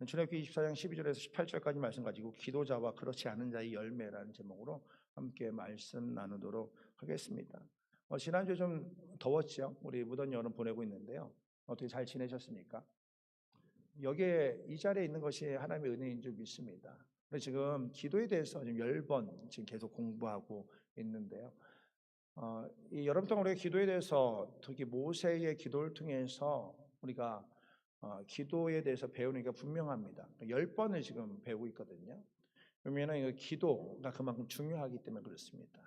출애굽기 24장 12절에서 18절까지 말씀 가지고 기도자와 그렇지 않은 자의 열매라는 제목으로 함께 말씀 나누도록 하겠습니다. 지난주에 좀 더웠죠. 우리 무더운 여름 보내고 있는데요. 어떻게 잘 지내셨습니까? 여기에 이 자리에 있는 것이 하나님의 은혜인 줄 믿습니다. 그래서 지금 기도에 대해서 지금 10번 지금 계속 공부하고 있는데요. 이 여름 동안 우리가 기도에 대해서 특히 모세의 기도를 통해서 우리가 기도에 대해서 배우는 게 분명합니다. 10번을 지금 배우고 있거든요. 그러면 기도가 그만큼 중요하기 때문에 그렇습니다.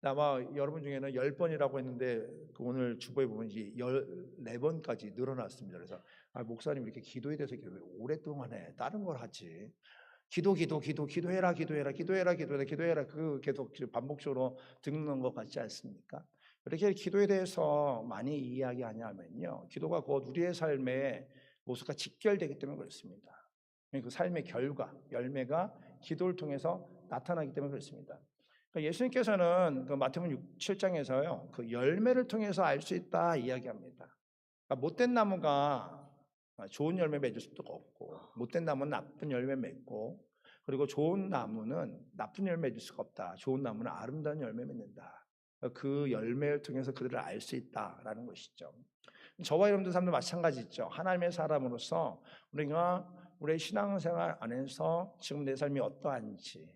아마 여러분 중에는 10번이라고 했는데 오늘 주보에 보면 이제 14번까지 늘어났습니다. 그래서 목사님 이렇게 기도에 대해서 왜 오랫동안 해? 다른 걸 하지. 기도해라, 기도해라, 기도해라, 기도해라, 기도해라. 그 계속 반복적으로 듣는 것 같지 않습니까? 이렇게 기도에 대해서 많이 이야기하냐면요. 기도가 곧 우리의 삶의 모습과 직결되기 때문에 그렇습니다. 그 삶의 결과, 열매가 기도를 통해서 나타나기 때문에 그렇습니다. 예수님께서는 그 마태복음 6, 7장에서요. 그 열매를 통해서 알 수 있다 이야기합니다. 그러니까 못된 나무가 좋은 열매 맺을 수도 없고 못된 나무는 나쁜 열매 맺고 그리고 좋은 나무는 나쁜 열매 맺을 수가 없다. 좋은 나무는 아름다운 열매 맺는다. 그 열매를 통해서 그들을 알 수 있다라는 것이죠. 저와 여러분들 삶도 마찬가지죠. 하나님의 사람으로서 우리가 우리의 신앙생활 안에서 지금 내 삶이 어떠한지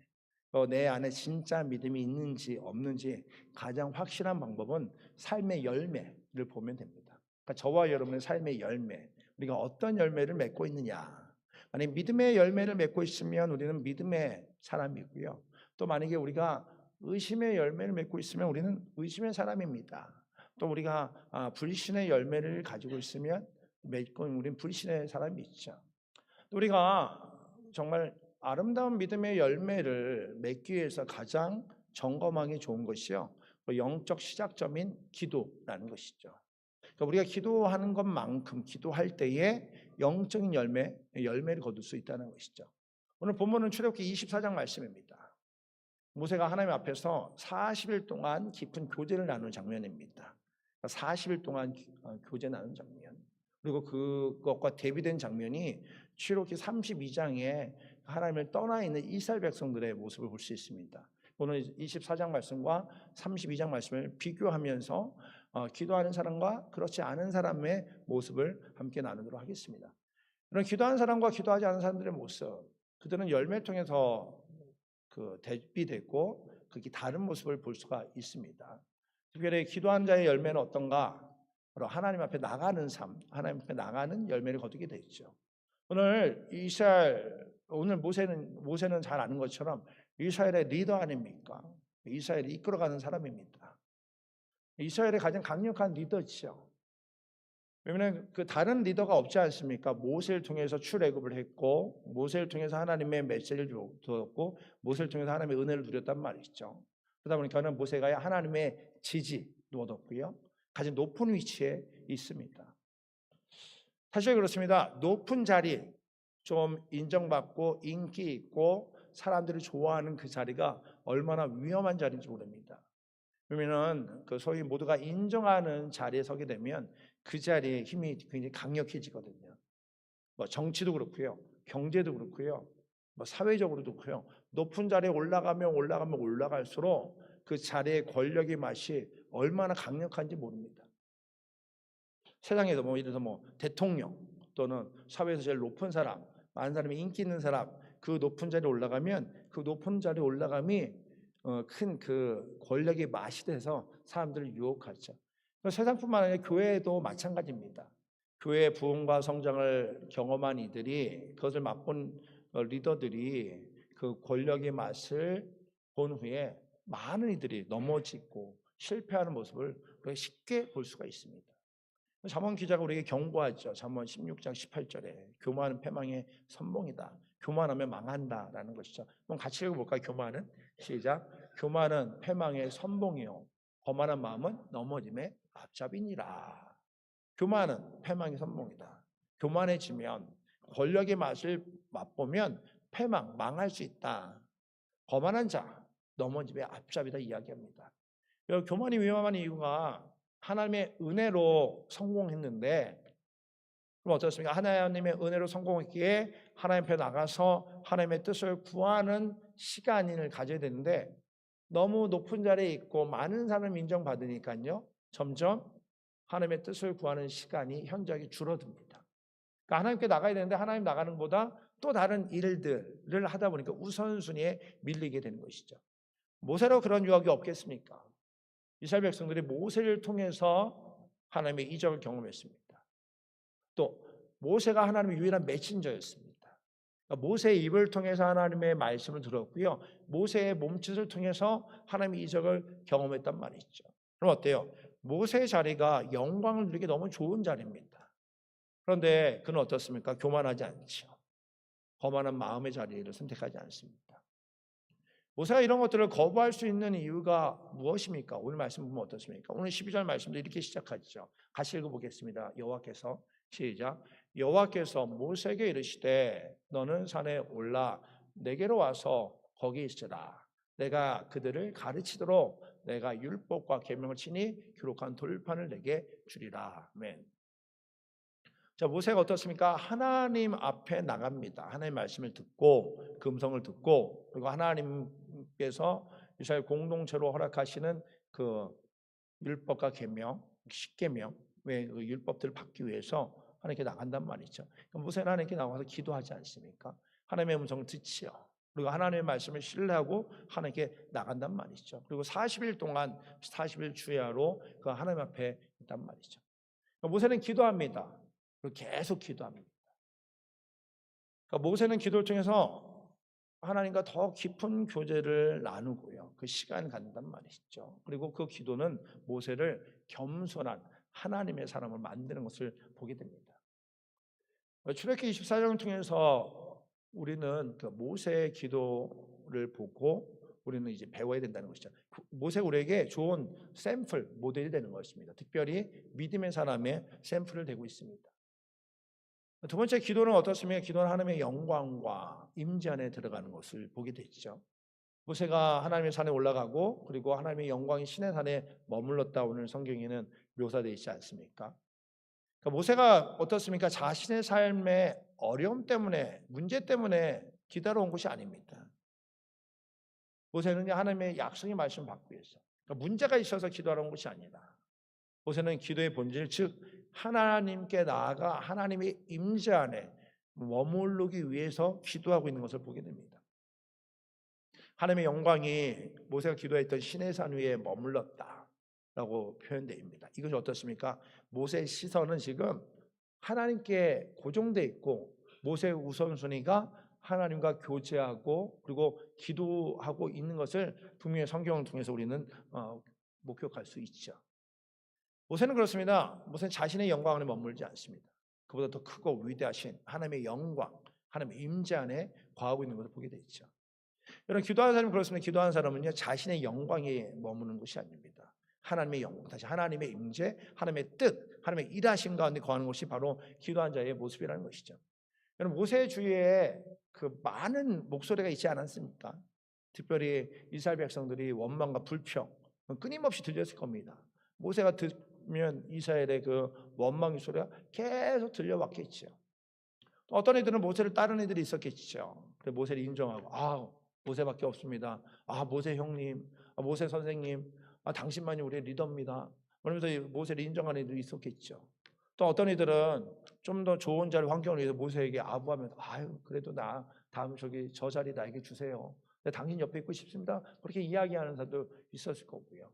내 안에 진짜 믿음이 있는지 없는지 가장 확실한 방법은 삶의 열매를 보면 됩니다. 그러니까 저와 여러분의 삶의 열매, 우리가 어떤 열매를 맺고 있느냐. 만약 믿음의 열매를 맺고 있으면 우리는 믿음의 사람이고요. 또 만약에 우리가 의심의 열매를 맺고 있으면 우리는 의심의 사람입니다. 또 우리가 불신의 열매를 가지고 있으면 맺고 우리는 불신의 사람이 있죠. 또 우리가 정말 아름다운 믿음의 열매를 맺기 위해서 가장 점검하기 좋은 것이요. 영적 시작점인 기도라는 것이죠. 그러니까 우리가 기도하는 것만큼 기도할 때에 영적인 열매를 거둘 수 있다는 것이죠. 오늘 본문은 출애굽기 24장 말씀입니다. 모세가 하나님 앞에서 40일 동안 깊은 교제를 나누는 장면입니다. 40일 동안 교제 나누는 장면. 그리고 그것과 대비된 장면이 출애굽기 32장에 하나님을 떠나 있는 이스라엘 백성들의 모습을 볼 수 있습니다. 오늘 24장 말씀과 32장 말씀을 비교하면서 기도하는 사람과 그렇지 않은 사람의 모습을 함께 나누도록 하겠습니다. 그런 기도하는 사람과 기도하지 않은 사람들의 모습, 그들은 열매를 통해서 대비되고 그게 다른 모습을 볼 수가 있습니다. 특별히 기도한 자의 열매는 어떤가? 바로 하나님 앞에 나가는 삶, 하나님 앞에 나가는 열매를 거두게 되죠. 오늘 모세는 잘 아는 것처럼 이스라엘의 리더 아닙니까? 이스라엘을 이끌어가는 사람입니다. 이스라엘의 가장 강력한 리더죠. 왜냐하면 그 다른 리더가 없지 않습니까? 모세를 통해서 출애굽을 했고 모세를 통해서 하나님의 메시지를 주었고 모세를 통해서 하나님의 은혜를 누렸단 말이죠. 그러다 보니까는 모세가 하나님의 지지도 얻었고요. 가장 높은 위치에 있습니다. 사실 그렇습니다. 높은 자리, 좀 인정받고 인기 있고 사람들이 좋아하는 그 자리가 얼마나 위험한 자리인지 모릅니다. 그러면은 그 소위 모두가 인정하는 자리에 서게 되면 그 자리에 힘이 굉장히 강력해지거든요. 뭐 정치도 그렇고요, 경제도 그렇고요, 뭐 사회적으로도 그렇고요. 높은 자리에 올라가면 올라갈수록 그 자리의 권력의 맛이 얼마나 강력한지 모릅니다. 세상에서 뭐 예를 들어서 뭐 대통령 또는 사회에서 제일 높은 사람, 많은 사람이 인기 있는 사람, 그 높은 자리에 올라가면 그 높은 자리에 올라감이 큰 그 권력의 맛이 돼서 사람들을 유혹하죠. 세상뿐만 아니라 교회도 마찬가지입니다. 교회의 부흥과 성장을 경험한 이들이 그것을 맛본 리더들이 그 권력의 맛을 본 후에 많은 이들이 넘어지고 실패하는 모습을 우리가 쉽게 볼 수가 있습니다. 잠언 기자가 우리에게 경고하죠. 잠언 16장 18절에 교만은 패망의 선봉이다. 교만하면 망한다라는 것이죠. 그럼 같이 읽어볼까요? 교만은 시작. 교만은 패망의 선봉이요 거만한 마음은 넘어짐의 앞잡이니라. 교만은 패망의 선봉이다. 교만해지면 권력의 맛을 맛보면 망할 수 있다. 거만한 자 넘어짐의 앞잡이다 이야기합니다. 교만이 위험한 이유가 하나님의 은혜로 성공했는데 그럼 어떻습니까? 하나님의 은혜로 성공했기에 하나님 앞에 나가서 하나님의 뜻을 구하는 시간을 가져야 되는데 너무 높은 자리에 있고 많은 사람을 인정받으니까요. 점점 하나님의 뜻을 구하는 시간이 현저하게 줄어듭니다. 그러니까 하나님께 나가야 되는데 하나님 나가는 것보다 또 다른 일들을 하다 보니까 우선순위에 밀리게 되는 것이죠. 모세로 그런 유혹이 없겠습니까? 이스라엘 백성들이 모세를 통해서 하나님의 이적을 경험했습니다. 또 모세가 하나님의 유일한 메신저였습니다. 그러니까 모세의 입을 통해서 하나님의 말씀을 들었고요. 모세의 몸짓을 통해서 하나님의 이적을 경험했단 말이죠. 그럼 어때요? 모세의 자리가 영광을 누리기 너무 좋은 자리입니다. 그런데 그는 어떻습니까? 교만하지 않죠. 거만한 마음의 자리를 선택하지 않습니다. 모세가 이런 것들을 거부할 수 있는 이유가 무엇입니까? 오늘 말씀 보면 어떻습니까? 오늘 12절 말씀도 이렇게 시작하죠. 같이 읽어보겠습니다. 여호와께서 시작. 여호와께서 모세에게 이르시되 너는 산에 올라 내게로 와서 거기 있으라. 내가 그들을 가르치도록 내가 율법과 계명을 치니 기록한 돌판을 내게 주리라. 아멘. 자, 모세가 어떻습니까? 하나님 앞에 나갑니다. 하나님의 말씀을 듣고 금성을 듣고 그리고 하나님께서 이스라엘 공동체로 허락하시는 그 율법과 계명, 십계명, 그 율법들을 받기 위해서 하나님께 나간단 말이죠. 모세는 하나님께 나와서 기도하지 않습니까? 하나님의 음성을 듣지요. 그리고 하나님의 말씀을 신뢰하고 하나님께 나간단 말이죠. 그리고 40일 동안 40일 주야로 그 하나님 앞에 있단 말이죠. 모세는 기도합니다. 그리고 계속 기도합니다. 그러니까 모세는 기도를 통해서 하나님과 더 깊은 교제를 나누고요. 그 시간을 갖는단 말이죠. 그리고 그 기도는 모세를 겸손한 하나님의 사람을 만드는 것을 보게 됩니다. 출애굽기 24장을 통해서 우리는 그 모세의 기도를 보고 우리는 이제 배워야 된다는 것이죠. 모세가 우리에게 좋은 샘플, 모델이 되는 것입니다. 특별히 믿음의 사람의 샘플을 되고 있습니다. 두 번째 기도는 어떻습니까? 기도는 하나님의 영광과 임재 안에 들어가는 것을 보게 되죠. 모세가 하나님의 산에 올라가고 그리고 하나님의 영광이 신의 산에 머물렀다 오늘 성경에는 묘사되어 있지 않습니까? 그러니까 모세가 어떻습니까? 자신의 삶의 어려움 때문에 문제 때문에 기다려 온 것이 아닙니다. 모세는 하나님의 약속의 말씀을 받기 위해서 그러니까 문제가 있어서 기도하러 온 것이 아니다. 모세는 기도의 본질 즉 하나님께 나아가 하나님의 임재 안에 머무르기 위해서 기도하고 있는 것을 보게 됩니다. 하나님의 영광이 모세가 기도했던 시내산 위에 머물렀다라고 표현됩니다. 이것이 어떻습니까? 모세의 시선은 지금 하나님께 고정되어 있고 모세의 우선순위가 하나님과 교제하고 그리고 기도하고 있는 것을 분명히 성경을 통해서 우리는 목격할 수 있죠. 모세는 그렇습니다. 모세는 자신의 영광 안에 머물지 않습니다. 그보다 더 크고 위대하신 하나님의 영광, 하나님의 임재 안에 거하고 있는 것을 보게 되죠. 여러분 기도하는 사람이 그렇습니다. 기도하는 사람은요 자신의 영광에 머무는 것이 아닙니다. 하나님의 영광, 다시 하나님의 임재, 하나님의 뜻, 하나님의 일하심 가운데 거하는 것이 바로 기도한 자의 모습이라는 것이죠. 여러분 모세 주위에 그 많은 목소리가 있지 않았습니까? 특별히 이스라엘 백성들이 원망과 불평 끊임없이 들렸을 겁니다. 모세가 듣면 이스라엘의 그 원망의 소리가 계속 들려왔겠죠. 또 어떤 애들은 모세를 따르는 애들이 있었겠죠. 그래서 모세를 인정하고 모세밖에 없습니다. 모세 형님, 모세 선생님, 당신만이 우리의 리더입니다. 그러면서 모세를 인정하는 애들이 있었겠죠. 또 어떤 애들은 좀 더 좋은 자리 환경을 위해서 모세에게 아부하면서 그래도 나 다음 저 자리 나에게 주세요. 당신 옆에 있고 싶습니다. 그렇게 이야기하는 사람도 있었을 거고요.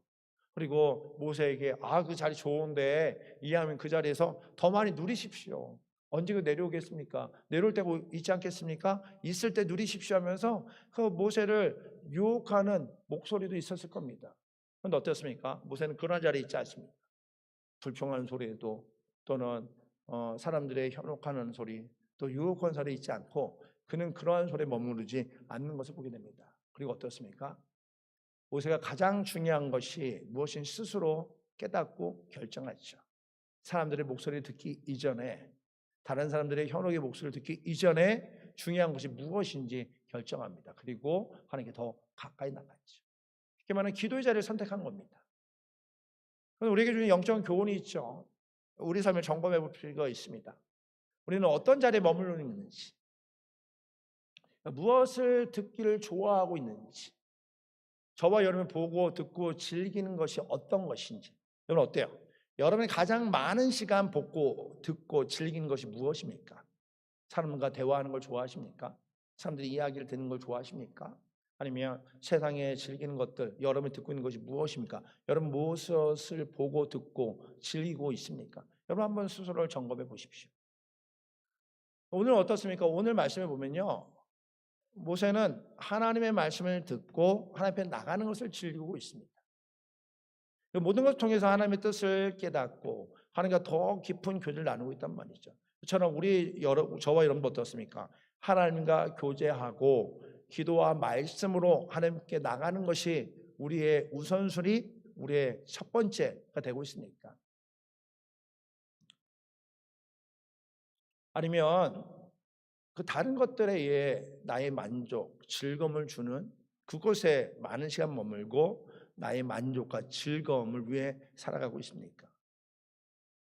그리고 모세에게 그 자리 좋은데 이해하면 그 자리에서 더 많이 누리십시오. 언제가 내려오겠습니까? 내려올 때가 있지 않겠습니까? 있을 때 누리십시오 하면서 그 모세를 유혹하는 목소리도 있었을 겁니다. 그런데 어떻습니까? 모세는 그런 자리에 있지 않습니다. 불평하는 소리에도 또는 사람들의 현혹하는 소리 또 유혹하는 소리에 있지 않고 그는 그러한 소리에 머무르지 않는 것을 보게 됩니다. 그리고 어떻습니까? 모세가 가장 중요한 것이 무엇인지 스스로 깨닫고 결정하죠. 사람들의 목소리를 듣기 이전에 다른 사람들의 현혹의 목소리를 듣기 이전에 중요한 것이 무엇인지 결정합니다. 그리고 하나님께 더 가까이 나가죠. 이렇게 말하면 기도의 자리를 선택한 겁니다. 우리에게 주는 영적 교훈이 있죠. 우리 삶을 점검해 볼 필요가 있습니다. 우리는 어떤 자리에 머물러 있는지, 무엇을 듣기를 좋아하고 있는지, 저와 여러분이 보고 듣고 즐기는 것이 어떤 것인지. 여러분 어때요? 여러분이 가장 많은 시간 보고 듣고 즐기는 것이 무엇입니까? 사람과 대화하는 걸 좋아하십니까? 사람들이 이야기를 듣는 걸 좋아하십니까? 아니면 세상에 즐기는 것들, 여러분이 듣고 있는 것이 무엇입니까? 여러분 무엇을 보고 듣고 즐기고 있습니까? 여러분 한번 스스로를 점검해 보십시오. 오늘 어떻습니까? 오늘 말씀을 보면요, 모세는 하나님의 말씀을 듣고 하나님 앞에 나가는 것을 즐기고 있습니다. 모든 것을 통해서 하나님의 뜻을 깨닫고 하나님과 더 깊은 교제를 나누고 있단 말이죠. 저는 저와 여러분 어떻습니까? 하나님과 교제하고 기도와 말씀으로 하나님께 나가는 것이 우리의 우선순위, 우리의 첫 번째가 되고 있습니까? 아니면 그 다른 것들에 의해 나의 만족, 즐거움을 주는 그곳에 많은 시간 머물고 나의 만족과 즐거움을 위해 살아가고 있습니까?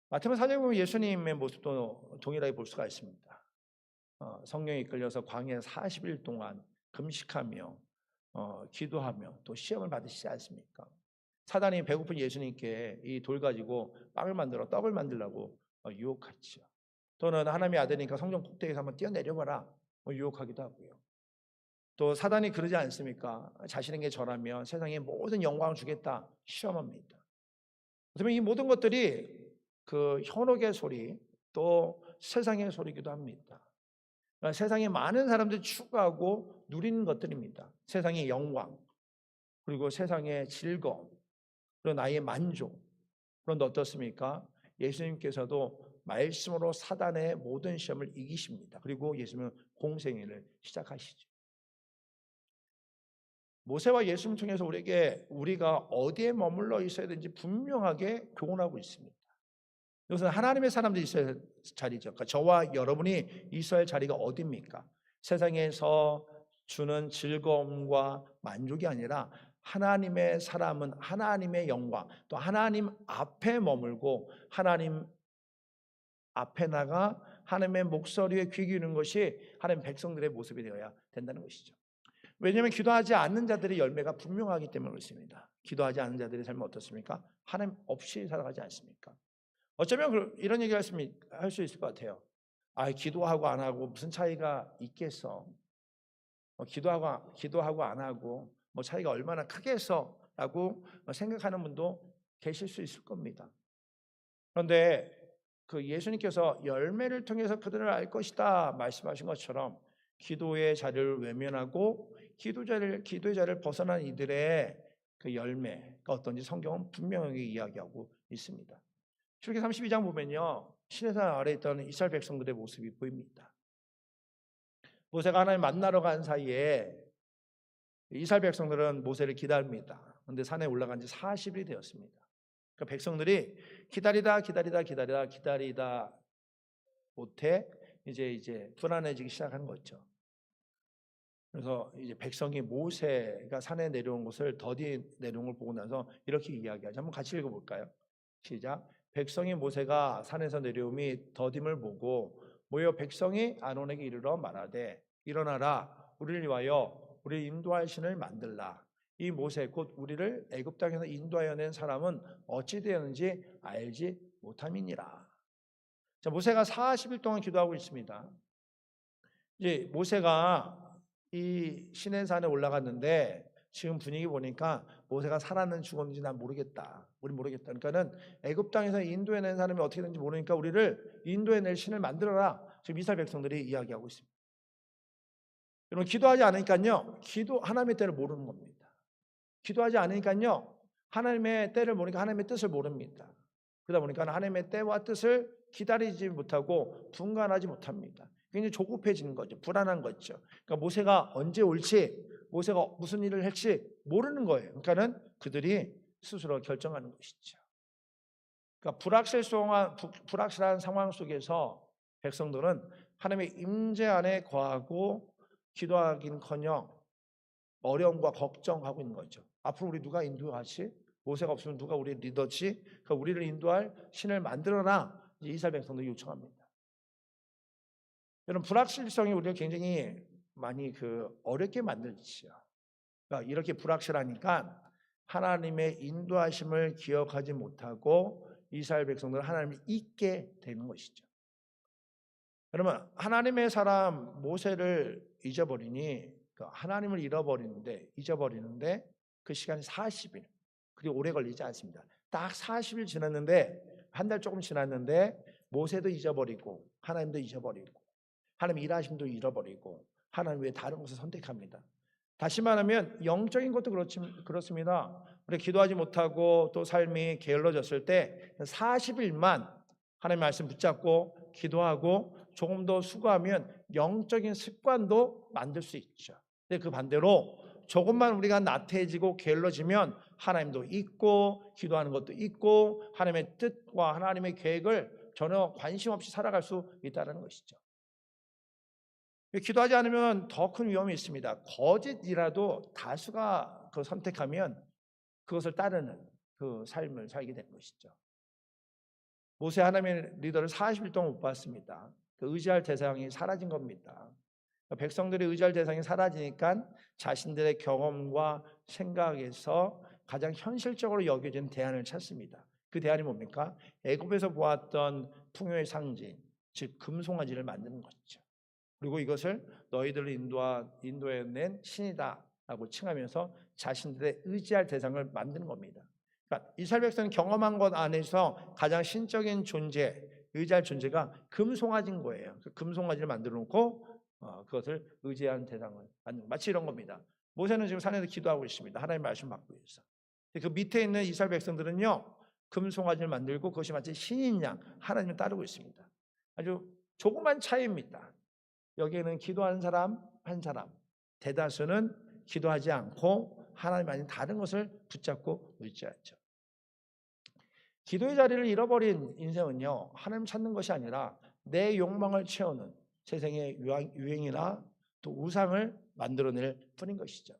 마태복음 4장에 보면 예수님의 모습도 동일하게 볼 수가 있습니다. 성령에 이끌려서 광야에 40일 동안 금식하며 기도하며 또 시험을 받으시지 않습니까? 사단이 배고픈 예수님께 이 돌 가지고 빵을 만들어 떡을 만들라고 유혹하죠. 또는 하나님의 아들이니까 성전 꼭대기에서 한번 뛰어내려봐라 유혹하기도 하고요. 또 사단이 그러지 않습니까? 자신에게 절하면 세상에 모든 영광을 주겠다 시험합니다. 그러면 이 모든 것들이 그 현혹의 소리 또 세상의 소리이기도 합니다. 그러니까 세상에 많은 사람들이 추구하고 누리는 것들입니다. 세상의 영광 그리고 세상의 즐거움 그리고 나의 만족. 그런데 어떻습니까? 예수님께서도 말씀으로 사단의 모든 시험을 이기십니다. 그리고 예수님은 공생애를 시작하시죠. 모세와 예수님 통해서 우리가 어디에 머물러 있어야 되는지 분명하게 교훈하고 있습니다. 이것은 하나님의 사람들이 있어야 할 자리죠. 그러니까 저와 여러분이 있어야 할 자리가 어디입니까? 세상에서 주는 즐거움과 만족이 아니라 하나님의 사람은 하나님의 영광, 또 하나님 앞에 머물고 하나님 앞에 나가 하나님의 목소리에 귀 기울이는 것이 하나님 백성들의 모습이 되어야 된다는 것이죠. 왜냐하면 기도하지 않는 자들의 열매가 분명하기 때문에 그렇습니다. 기도하지 않는 자들의 삶은 어떻습니까? 하나님 없이 살아가지 않습니까? 어쩌면 이런 얘기 할 수 있을 것 같아요. 기도하고 안 하고 무슨 차이가 있겠어? 기도하고 안 하고 뭐 차이가 얼마나 크겠어라고 생각하는 분도 계실 수 있을 겁니다. 그런데 그 예수님께서 열매를 통해서 그들을 알 것이다 말씀하신 것처럼 기도의 자리를 외면하고 기도의 자리를 벗어난 이들의 그 열매가 어떤지 성경은 분명하게 이야기하고 있습니다. 출애굽기 32장 보면요, 시내산 아래에 있던 이스라엘 백성들의 모습이 보입니다. 모세가 하나님 만나러 간 사이에 이스라엘 백성들은 모세를 기다립니다. 그런데 산에 올라간 지 40일이 되었습니다. 그러니까 백성들이 기다리다 못해 이제 불안해지기 시작한 거죠. 그래서 이제 백성이 모세가 산에 내려온 것을 더디 내려온 걸 보고 나서 이렇게 이야기하죠. 한번 같이 읽어볼까요? 시작. 백성이 모세가 산에서 내려옴이 더딤을 보고 모여 백성이 아론에게 이르러 말하되 일어나라 우리를 위하여 우리 인도할 신을 만들라. 이 모세 곧 우리를 애굽 땅에서 인도하여 낸 사람은 어찌 되었는지 알지 못함이니라. 자, 모세가 40일 동안 기도하고 있습니다. 이제 모세가 이 시내산에 올라갔는데 지금 분위기 보니까 모세가 살았는지 죽었는지 난 모르겠다. 우리 모르겠다. 그러니까는 애굽 땅에서 인도해낸 사람이 어떻게 되는지 모르니까 우리를 인도해낼 신을 만들어라. 지금 이스라엘 백성들이 이야기하고 있습니다. 여러분 기도하지 않으니까요. 하나님의 때를 모르는 겁니다. 기도하지 않으니까요. 하나님의 때를 모르니까 하나님의 뜻을 모릅니다. 그러다 보니까 하나님의 때와 뜻을 기다리지 못하고 분간하지 못합니다. 굉장히 조급해지는 거죠. 불안한 거죠. 그러니까 모세가 언제 올지, 모세가 무슨 일을 할지 모르는 거예요. 그러니까는 그들이 스스로 결정하는 것이죠. 그러니까 불확실한 상황 속에서 백성들은 하나님의 임재 안에 거하고 기도하긴커녕 어려움과 걱정하고 있는 거죠. 앞으로 우리 누가 인도하지? 모세가 없으면 누가 우리 리더지? 그러니까 우리를 인도할 신을 만들어라. 이스라엘 백성들이 요청합니다. 여러분, 불확실성이 우리를 굉장히 많이 어렵게 만들죠. 그러니까 이렇게 불확실하니까 하나님의 인도하심을 기억하지 못하고 이스라엘 백성들은 하나님을 잊게 되는 것이죠. 여러분, 하나님의 사람 모세를 잊어버리니 하나님을 잊어버리는데 그 시간이 40일. 그리 오래 걸리지 않습니다. 딱 40일 지났는데, 한 달 조금 지났는데 모세도 잊어버리고 하나님도 잊어버리고 하나님 일하심도 잃어버리고 하나님 외에 다른 것을 선택합니다. 다시 말하면 영적인 것도 그렇습니다. 우리 기도하지 못하고 또 삶이 게을러졌을 때 40일만 하나님의 말씀 붙잡고 기도하고 조금 더 수고하면 영적인 습관도 만들 수 있죠. 근데 그 반대로 조금만 우리가 나태해지고 게을러지면 하나님도 잊고 기도하는 것도 잊고 하나님의 뜻과 하나님의 계획을 전혀 관심 없이 살아갈 수 있다는 것이죠. 기도하지 않으면 더 큰 위험이 있습니다. 거짓이라도 다수가 선택하면 그것을 따르는 그 삶을 살게 되는 것이죠. 모세 하나님의 리더를 40일 동안 못 봤습니다. 그 의지할 대상이 사라진 겁니다. 백성들의 의지할 대상이 사라지니까 자신들의 경험과 생각에서 가장 현실적으로 여겨지는 대안을 찾습니다. 그 대안이 뭡니까? 애굽에서 보았던 풍요의 상징, 즉 금송아지를 만드는 것이죠. 그리고 이것을 너희들을 인도해낸 신이다라고 칭하면서 자신들의 의지할 대상을 만드는 겁니다. 그러니까 이스라엘 백성은 경험한 것 안에서 가장 신적인 존재, 의지할 존재가 금송아지인 거예요. 그 금송아지를 만들어 놓고 그것을 의지하는 대상을 만드는, 마치 이런 겁니다. 모세는 지금 산에서 기도하고 있습니다. 하나님 말씀 받고 있어. 그 밑에 있는 이스라엘 백성들은요, 금송아지를 만들고 그것이 마치 신인 양 하나님을 따르고 있습니다. 아주 조그만 차이입니다. 여기에는 기도하는 사람 한 사람, 대다수는 기도하지 않고 하나님 아닌 다른 것을 붙잡고 의지하죠. 기도의 자리를 잃어버린 인생은요, 하나님 찾는 것이 아니라 내 욕망을 채우는 세상의 유행이나 또 우상을 만들어낼 뿐인 것이죠.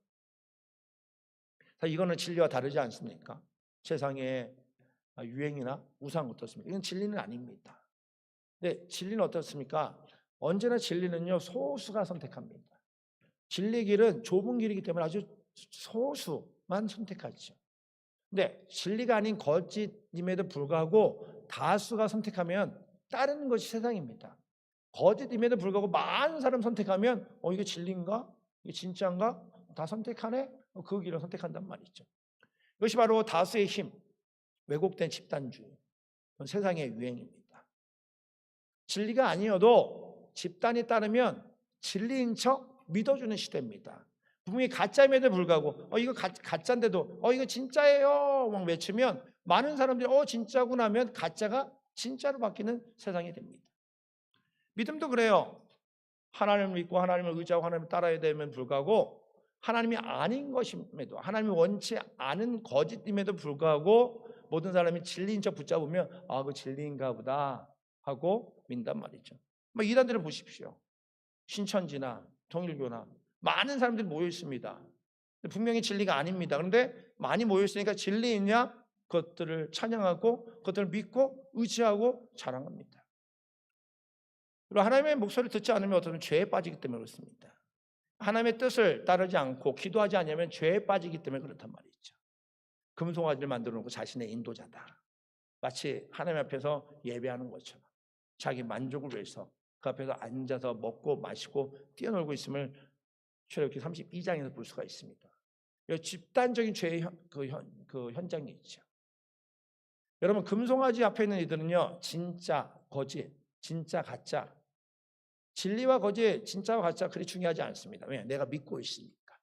이거는 진리와 다르지 않습니까? 세상의 유행이나 우상 어떻습니까? 이건 진리는 아닙니다. 근데 진리는 어떻습니까? 언제나 진리는요, 소수가 선택합니다. 진리의 길은 좁은 길이기 때문에 아주 소수만 선택하죠. 근데 진리가 아닌 거짓임에도 불구하고 다수가 선택하면 따르는 것이 세상입니다. 거짓임에도 불구하고 많은 사람 선택하면 이게 진리인가? 이게 진짜인가? 다 선택하네? 그 길을 선택한단 말이죠. 이것이 바로 다수의 힘, 왜곡된 집단주의, 세상의 유행입니다. 진리가 아니어도 집단이 따르면 진리인 척 믿어주는 시대입니다. 분명히 가짜임에도 불구하고 이거 가짜인데도 이거 진짜예요 막 외치면 많은 사람들이 진짜구나 하면 가짜가 진짜로 바뀌는 세상이 됩니다. 믿음도 그래요. 하나님을 믿고 하나님을 의지하고 하나님을 따라야 되면 불구하고 하나님이 아닌 것임에도, 하나님이 원치 않은 거짓임에도 불구하고 모든 사람이 진리인 척 붙잡으면 그 진리인가 보다 하고 믿는단 말이죠. 이단들을 보십시오. 신천지나 통일교나 많은 사람들이 모여 있습니다. 분명히 진리가 아닙니다. 그런데 많이 모여 있으니까 진리이냐? 그것들을 찬양하고 그것들을 믿고 의지하고 자랑합니다. 그리고 하나님의 목소리를 듣지 않으면 어쩌면 죄에 빠지기 때문에 그렇습니다. 하나님의 뜻을 따르지 않고 기도하지 않으면 죄에 빠지기 때문에 그렇단 말이죠. 금송아지를 만들어 놓고 자신의 인도자다. 마치 하나님 앞에서 예배하는 것처럼 자기 만족을 위해서 그 앞에서 앉아서 먹고 마시고 뛰어놀고 있음을 출애굽기 32장에서 볼 수가 있습니다. 집단적인 죄의 현장이 있죠. 여러분, 금송아지 앞에 있는 이들은요, 진짜 거짓, 진짜 가짜, 진리와 거짓, 진짜와 가짜 그리 중요하지 않습니다. 왜? 내가 믿고 있으니까.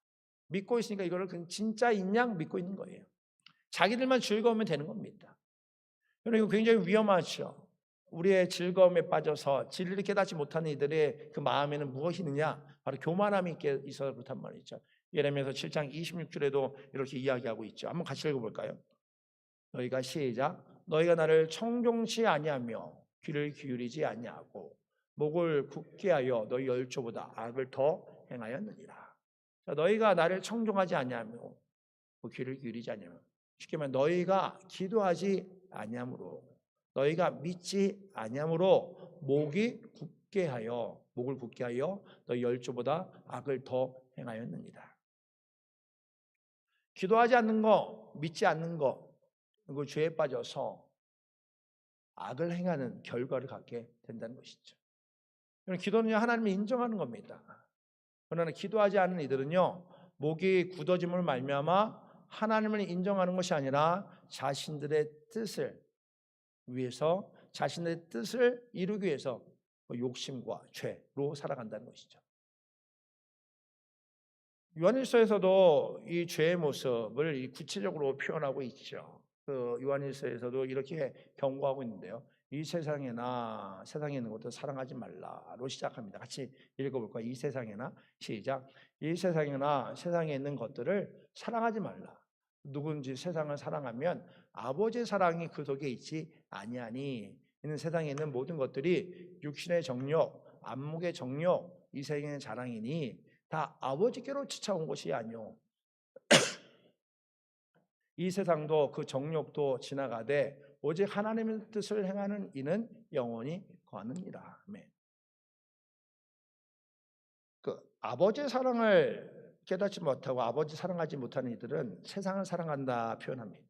믿고 있으니까 이거를 진짜인 양 믿고 있는 거예요. 자기들만 즐거우면 되는 겁니다. 여러분, 이거 굉장히 위험하죠. 우리의 즐거움에 빠져서 진리를 깨닫지 못하는 이들의 그 마음에는 무엇이 있느냐? 바로 교만함이 있어서 그렇단 말이죠. 예레미야서 7장 26절에도 이렇게 이야기하고 있죠. 한번 같이 읽어볼까요? 너희가 시작. 너희가 나를 청종치 아니하며 귀를 기울이지 아니하고 목을 굳게 하여 너희 열조보다 악을 더 행하였느니라. 자, 너희가 나를 청종하지 아니하며 귀를 기울이지 아니하며, 쉽게 말하면 너희가 기도하지 아니하므로, 너희가 믿지 아니하므로 목이 목을 굳게 하여 너 열조보다 악을 더 행하였느니라. 기도하지 않는 거, 믿지 않는 거, 그리고 죄에 빠져서 악을 행하는 결과를 갖게 된다는 것이죠. 기도는 하나님이 인정하는 겁니다. 그러나 기도하지 않는 이들은요, 목이 굳어짐을 말미암아 하나님을 인정하는 것이 아니라 자신들의 뜻을 위해서, 자신의 뜻을 이루기 위해서 욕심과 죄로 살아간다는 것이죠. 요한일서에서도 이 죄의 모습을 구체적으로 표현하고 있죠. 그 요한일서에서도 이렇게 경고하고 있는데요. 이 세상에나 세상에 있는 것도 사랑하지 말라로 시작합니다. 같이 읽어볼까요? 이 세상에나, 시작. 이 세상에나 세상에 있는 것들을 사랑하지 말라. 누군지 세상을 사랑하면 아버지의 사랑이 그 속에 있지 아니하니. 이는 세상에 있는 모든 것들이 육신의 정욕, 안목의 정욕, 이 세상의 자랑이니 다 아버지께로 쫓아온 것이 아니오. 이 세상도 그 정욕도 지나가되 오직 하나님의 뜻을 행하는 이는 영원히 거하느니라. 아멘. 그 아버지의 사랑을 깨닫지 못하고 아버지 사랑하지 못하는 이들은 세상을 사랑한다 표현합니다.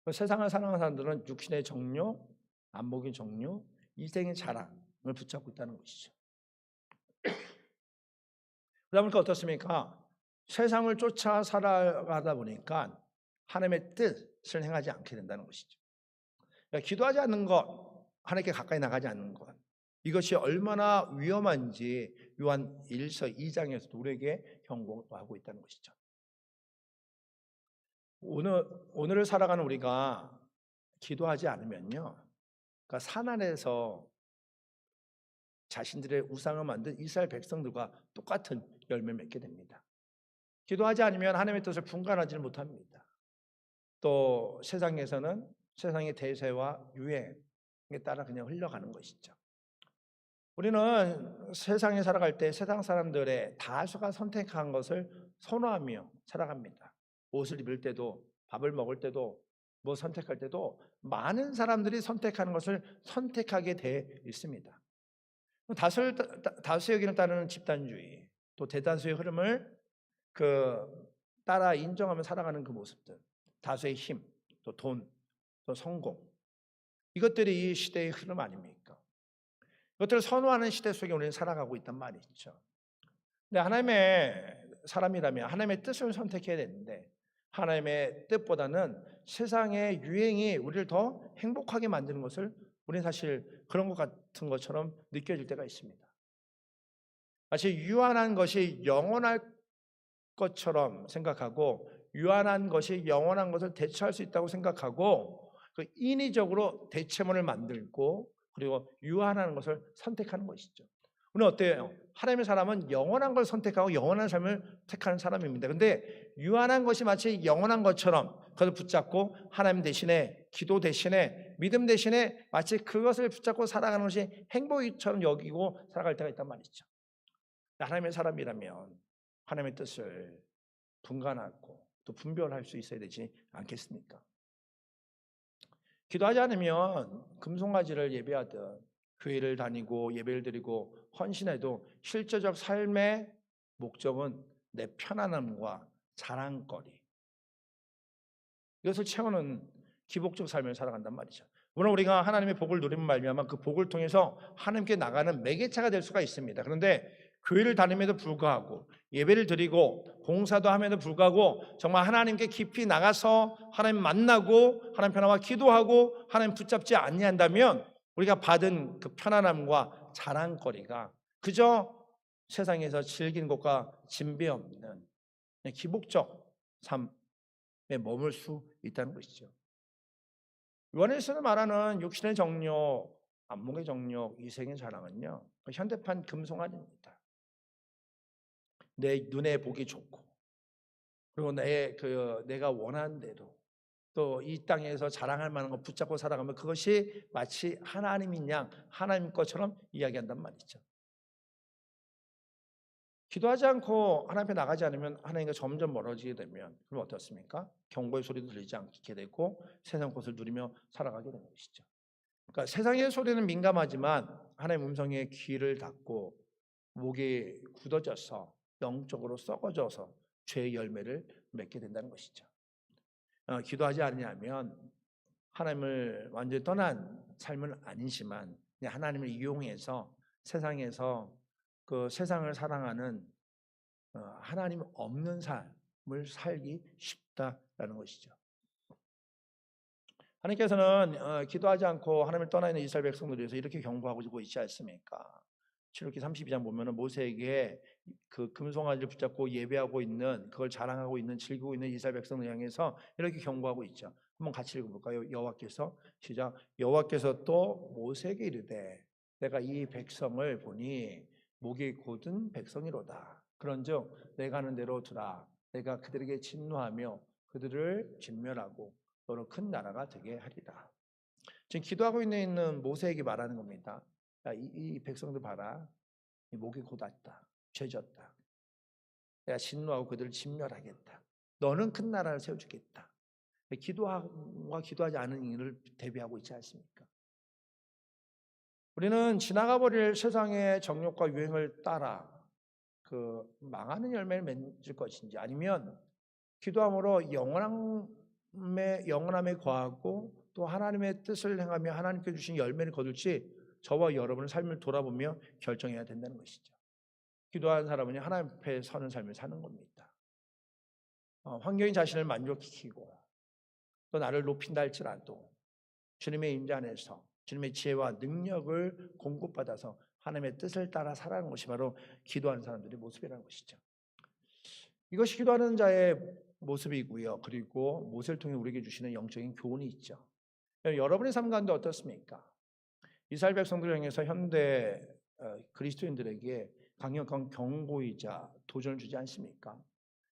그 세상을 사랑하는 사람들은 육신의 정욕, 안목의 정욕, 이생의 자랑을 붙잡고 있다는 것이죠. 그러다 보니까 어떻습니까? 세상을 쫓아 살아가다 보니까 하나님의 뜻을 행하지 않게 된다는 것이죠. 그러니까 기도하지 않는 것, 하나님께 가까이 나가지 않는 것, 이것이 얼마나 위험한지 요한 1서 2장에서도 우리에게 경고하고 있다는 것이죠. 오늘을 살아가는 우리가 기도하지 않으면요, 그러니까 산 아래에서 자신들의 우상을 만든 이스라엘 백성들과 똑같은 열매를 맺게 됩니다. 기도하지 않으면 하나님의 뜻을 분간하지 못합니다. 또 세상에서는 세상의 대세와 유행에 따라 그냥 흘러가는 것이죠. 우리는 세상에 살아갈 때 세상 사람들의 다수가 선택한 것을 선호하며 살아갑니다. 옷을 입을 때도, 밥을 먹을 때도, 뭐 선택할 때도 많은 사람들이 선택하는 것을 선택하게 돼 있습니다. 다수의 의견을 따르는 집단주의, 또 대다수의 흐름을 따라 인정하며 살아가는 그 모습들, 다수의 힘, 또 돈, 또 성공, 이것들이 이 시대의 흐름 아닙니까? 이것들을 선호하는 시대 속에 우리는 살아가고 있단 말이죠. 근데 하나님의 사람이라면 하나님의 뜻을 선택해야 되는데 하나님의 뜻보다는 세상의 유행이 우리를 더 행복하게 만드는 것을 우리는 사실 그런 것 같은 것처럼 느껴질 때가 있습니다. 마치 유한한 것이 영원할 것처럼 생각하고 유한한 것이 영원한 것을 대체할 수 있다고 생각하고 그 인위적으로 대체문을 만들고 그리고 유한한 것을 선택하는 것이죠. 우리는 어때요? 하나님의 사람은 영원한 걸 선택하고 영원한 삶을 택하는 사람입니다. 그런데 유한한 것이 마치 영원한 것처럼 그것을 붙잡고 하나님 대신에 기도 대신에 믿음 대신에 마치 그것을 붙잡고 살아가는 것이 행복처럼 여기고 살아갈 때가 있단 말이죠. 하나님의 사람이라면 하나님의 뜻을 분간하고 또 분별할 수 있어야 되지 않겠습니까? 기도하지 않으면 금송아지를 예배하듯 교회를 다니고 예배를 드리고 헌신해도 실제적 삶의 목적은 내 편안함과 자랑거리, 이것을 채우는 기복적 삶을 살아간단 말이죠. 물론 우리가 하나님의 복을 누리면 말미암아 그 복을 통해서 하나님께 나가는 매개차가 될 수가 있습니다. 그런데 교회를 다님에도 불구하고 예배를 드리고 봉사도 함에도 불구하고 정말 하나님께 깊이 나가서 하나님 만나고 하나님 편안과 기도하고 하나님 붙잡지 아니한다면 우리가 받은 그 편안함과 자랑거리가 그저 세상에서 즐기는 것과 진배 없는 기복적 삶에 머물 수 있다는 것이죠. 요한일서는 말하는 육신의 정욕, 안목의 정욕, 이생의 자랑은요, 현대판 금송아지입니다. 내 눈에 보기 좋고, 그리고 내가 원하는 대로 또 이 땅에서 자랑할 만한 거 붙잡고 살아가면 그것이 마치 하나님인 양, 하나님 것처럼 이야기한단 말이죠. 기도하지 않고 하나님 앞에 나가지 않으면 하나님과 점점 멀어지게 되면 그럼 어떻습니까? 경고의 소리도 들리지 않게 되고 세상 것을 누리며 살아가게 되는 것이죠. 그러니까 세상의 소리는 민감하지만 하나님의 음성에 귀를 닫고 목이 굳어져서 영적으로 썩어져서 죄의 열매를 맺게 된다는 것이죠. 기도하지 않으면 하나님을 완전히 떠난 삶은 아니지만 그냥 하나님을 이용해서 세상에서 그 세상을 사랑하는 하나님 없는 삶을 살기 쉽다라는 것이죠. 하나님께서는 기도하지 않고 하나님을 떠나 있는 이스라엘 백성들을 위해서 이렇게 경고하고 있지 않습니까? 출애굽기 32장 보면은 모세에게 그 금송아지를 붙잡고 예배하고 있는, 그걸 자랑하고 있는, 즐기고 있는 이스라엘 백성을 향해서 이렇게 경고하고 있죠. 한번 같이 읽어볼까요? 여호와께서 시작. 여호와께서 또 모세에게 이르되 내가 이 백성을 보니 목이 곧은 백성이로다. 그런즉 내가 하는 대로 두라. 내가 그들에게 진노하며 그들을 진멸하고 너로 큰 나라가 되게 하리라. 지금 기도하고 있는 모세에게 말하는 겁니다. 야, 이 백성들 봐라. 이 목이 곧았다. 죄졌다. 내가 진노하고 그들을 진멸하겠다. 너는 큰 나라를 세워주겠다. 기도와 기도하지 않은 일을 대비하고 있지 않습니까? 우리는 지나가 버릴 세상의 정욕과 유행을 따라 그 망하는 열매를 맺을 것인지, 아니면 기도함으로 영원함에 거하고 또 하나님의 뜻을 행하며 하나님께 주신 열매를 거둘지 저와 여러분의 삶을 돌아보며 결정해야 된다는 것이죠. 기도하는 사람은 하나님 앞에 서는 삶을 사는 겁니다. 환경이 자신을 만족시키고 또 나를 높인다 할지라도 주님의 임재 안에서 주님의 지혜와 능력을 공급받아서 하나님의 뜻을 따라 살아가는 것이 바로 기도하는 사람들의 모습이라는 것이죠. 이것이 기도하는 자의 모습이고요. 그리고 모세를 통해 우리에게 주시는 영적인 교훈이 있죠. 여러분의 삶 가운데 어떻습니까? 이스라엘 백성들을 향해서 현대 그리스도인들에게 강력한 경고이자 도전을 주지 않습니까?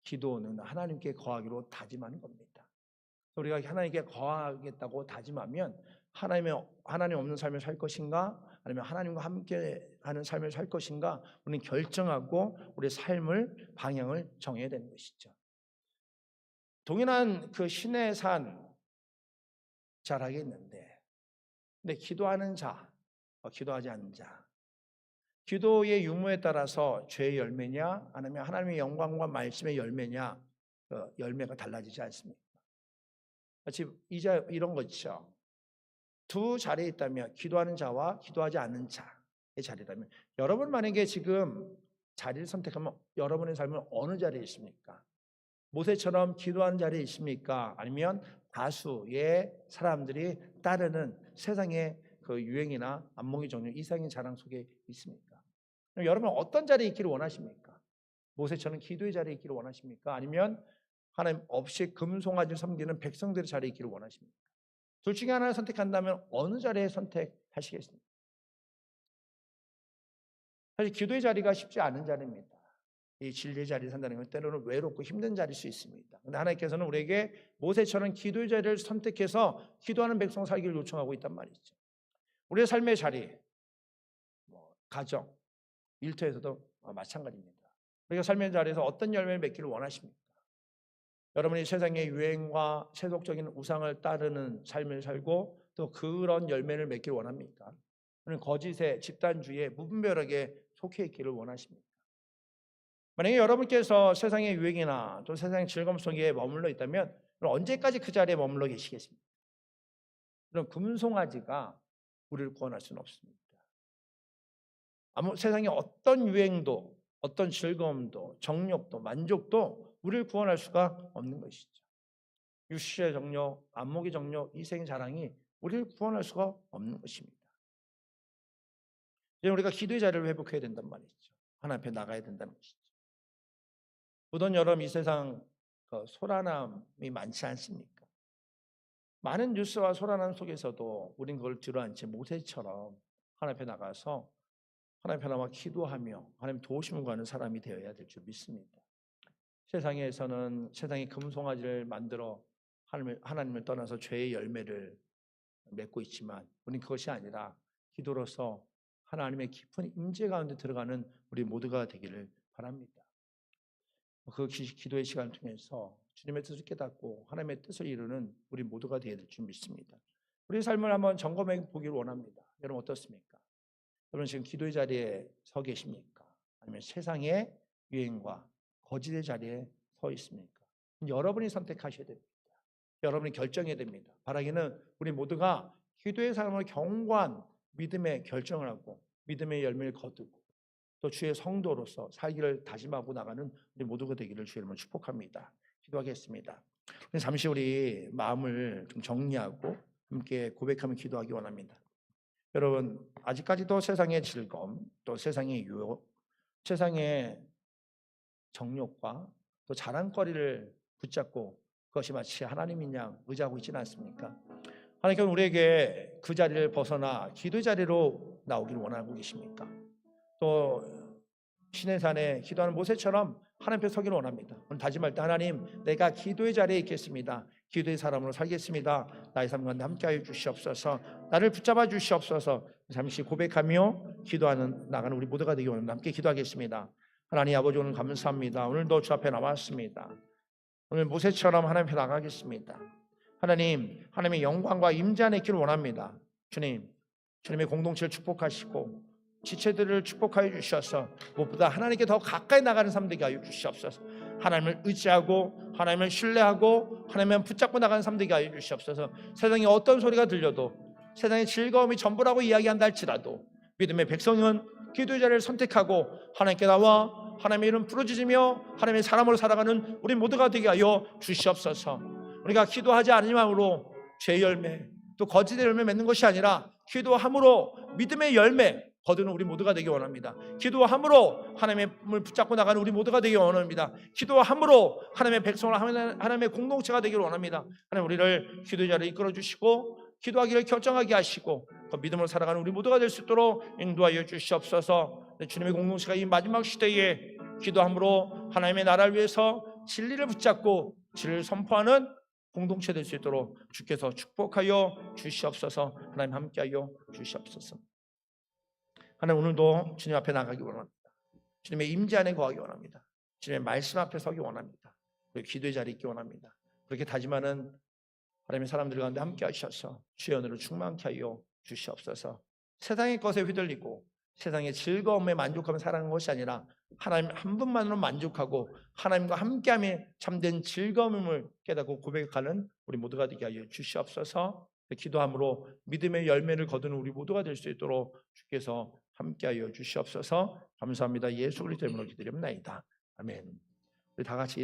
기도는 하나님께 거하기로 다짐하는 겁니다. 우리가 하나님께 거하겠다고 다짐하면 하나님 없는 삶을 살 것인가, 아니면 하나님과 함께하는 삶을 살 것인가, 우리는 결정하고 우리의 삶을 방향을 정해야 되는 것이죠. 동일한 그 신의 산 자락이 있는데, 근데 기도하는 자, 기도하지 않는 자, 기도의 유무에 따라서 죄의 열매냐, 아니면 하나님의 영광과 말씀의 열매냐, 열매가 달라지지 않습니까? 마치 이런 거 있죠. 두 자리에 있다면 기도하는 자와 기도하지 않는 자의 자리라면, 여러분 만약에 지금 자리를 선택하면 여러분의 삶은 어느 자리에 있습니까? 모세처럼 기도하는 자리에 있습니까? 아니면 다수의 사람들이 따르는 세상의 그 유행이나 안목의 정욕, 이상의 자랑 속에 있습니까? 그럼 여러분 어떤 자리에 있기를 원하십니까? 모세처럼 기도의 자리에 있기를 원하십니까? 아니면 하나님 없이 금송아지를 섬기는 백성들의 자리에 있기를 원하십니까? 둘 중에 하나를 선택한다면 어느 자리에 선택하시겠습니까? 사실 기도의 자리가 쉽지 않은 자리입니다. 이 진리의 자리에 산다는 건 때로는 외롭고 힘든 자리일 수 있습니다. 그런데 하나님께서는 우리에게 모세처럼 기도의 자리를 선택해서 기도하는 백성 살기를 요청하고 있단 말이죠. 우리의 삶의 자리, 가정, 일터에서도 마찬가지입니다. 우리가 삶의 자리에서 어떤 열매를 맺기를 원하십니까? 여러분이 세상의 유행과 세속적인 우상을 따르는 삶을 살고 또 그런 열매를 맺기를 원합니까? 아니면 거짓의 집단주의에 무분별하게 속해 있기를 원하십니까? 만약에 여러분께서 세상의 유행이나 또 세상의 즐거움 속에 머물러 있다면 언제까지 그 자리에 머물러 계시겠습니까? 그럼 금송아지가 우리를 구원할 수는 없습니다. 세상의 어떤 유행도, 어떤 즐거움도, 정욕도, 만족도 우리를 구원할 수가 없는 것이죠. 육신의 정욕, 안목의 정욕, 이생의 자랑이 우리를 구원할 수가 없는 것입니다. 이제 우리가 기도의 자리를 회복해야 된단 말이죠. 하나님 앞에 나가야 된다는 것이죠. 무더운 여름 이 세상 소란함이 많지 않습니까? 많은 뉴스와 소란함 속에서도 우린 그걸 들어앉지 모세처럼 하나님 앞에 나가서 하나님 앞에 나와 기도하며 하나님 도우심을 구하는 사람이 되어야 될 줄 믿습니다. 세상에서는 세상이 금송아지를 만들어 하나님을 떠나서 죄의 열매를 맺고 있지만 우리는 그것이 아니라 기도로서 하나님의 깊은 임재 가운데 들어가는 우리 모두가 되기를 바랍니다. 그 기도의 시간을 통해서 주님의 뜻을 깨닫고 하나님의 뜻을 이루는 우리 모두가 되어야 될 줄 믿습니다. 우리 삶을 한번 점검해 보기를 원합니다. 여러분 어떻습니까? 여러분 지금 기도의 자리에 서 계십니까? 아니면 세상의 유행과 거짓의 자리에 서 있습니까? 여러분이 선택하셔야 됩니다. 여러분이 결정해야 됩니다. 바라기는 우리 모두가 기도의 삶을 견고한 믿음의 결정을 하고 믿음의 열매를 거두고 또 주의 성도로서 살기를 다짐하고 나가는 우리 모두가 되기를 주의 이름으로 축복합니다. 기도하겠습니다. 잠시 우리 마음을 좀 정리하고 함께 고백하며 기도하기 원합니다. 여러분 아직까지도 세상의 즐거움, 또 세상의 유혹, 세상의 정욕과 또 자랑거리를 붙잡고 그것이 마치 하나님인 양 의지하고 있지는 않습니까? 하나님께서 우리에게 그 자리를 벗어나 기도의 자리로 나오길 원하고 계십니까? 또 신의 산에 기도하는 모세처럼 하나님 앞에 서기를 원합니다. 오늘 다짐할 때 하나님 내가 기도의 자리에 있겠습니다. 기도의 사람으로 살겠습니다. 나의 삶 가운데 함께하여 주시옵소서. 나를 붙잡아 주시옵소서. 잠시 고백하며 기도하는 나가는 우리 모두가 되기 원합니다. 함께 기도하겠습니다. 하나님 아버지 오늘 감사합니다. 오늘도 주 앞에 나왔습니다. 오늘 모세처럼 하나님 앞에 나가겠습니다. 하나님, 하나님의 영광과 임재 안에 있기를 원합니다. 주님, 주님의 공동체를 축복하시고 지체들을 축복하여 주셔서 무엇보다 하나님께 더 가까이 나가는 삶 되게 하여 주시옵소서. 하나님을 의지하고 하나님을 신뢰하고 하나님을 붙잡고 나가는 삶 되게 하여 주시옵소서. 세상에 어떤 소리가 들려도 세상의 즐거움이 전부라고 이야기한다 할지라도 믿음의 백성은 기도의 자리를 선택하고 하나님께 나와 하나님의 이름 부르짖으며 하나님의 사람으로 살아가는 우리 모두가 되게 하여 주시옵소서. 우리가 기도하지 않으므로 죄의 열매 또 거짓의 열매 맺는 것이 아니라 기도함으로 믿음의 열매 거두는 우리 모두가 되기 원합니다. 기도함으로 하나님을 붙잡고 나가는 우리 모두가 되기 원합니다. 기도함으로 하나님의 백성을 하나님의 공동체가 되기를 원합니다. 하나님 우리를 기도의 자리에 이끌어 주시고 기도하기를 결정하게 하시고 그 믿음으로 살아가는 우리 모두가 될 수 있도록 인도하여 주시옵소서. 주님의 공동체가 이 마지막 시대에 기도함으로 하나님의 나라를 위해서 진리를 붙잡고 진리를 선포하는 공동체 될 수 있도록 주께서 축복하여 주시옵소서. 하나님 함께하여 주시옵소서. 하나님 오늘도 주님 앞에 나가기 원합니다. 주님의 임재 안에 거하기 원합니다. 주님의 말씀 앞에 서기 원합니다. 그리고 기도의 자리에 있기 원합니다. 그렇게 다짐하는 하나님의 사람들 가운데 함께 하셔서 주의 은혜로 충만케 하여 주시옵소서. 세상의 것에 휘둘리고 세상의 즐거움에 만족하며 살아가는 것이 아니라 하나님 한 분만으로 만족하고 하나님과 함께함에 참된 즐거움을 깨닫고 고백하는 우리 모두가 되게 하여 주시옵소서. 기도함으로 믿음의 열매를 거두는 우리 모두가 될 수 있도록 주께서 함께하여 주시옵소서. 감사합니다. 예수 그리스도 이름으로 기도드립니다. 아멘. 우리 다 같이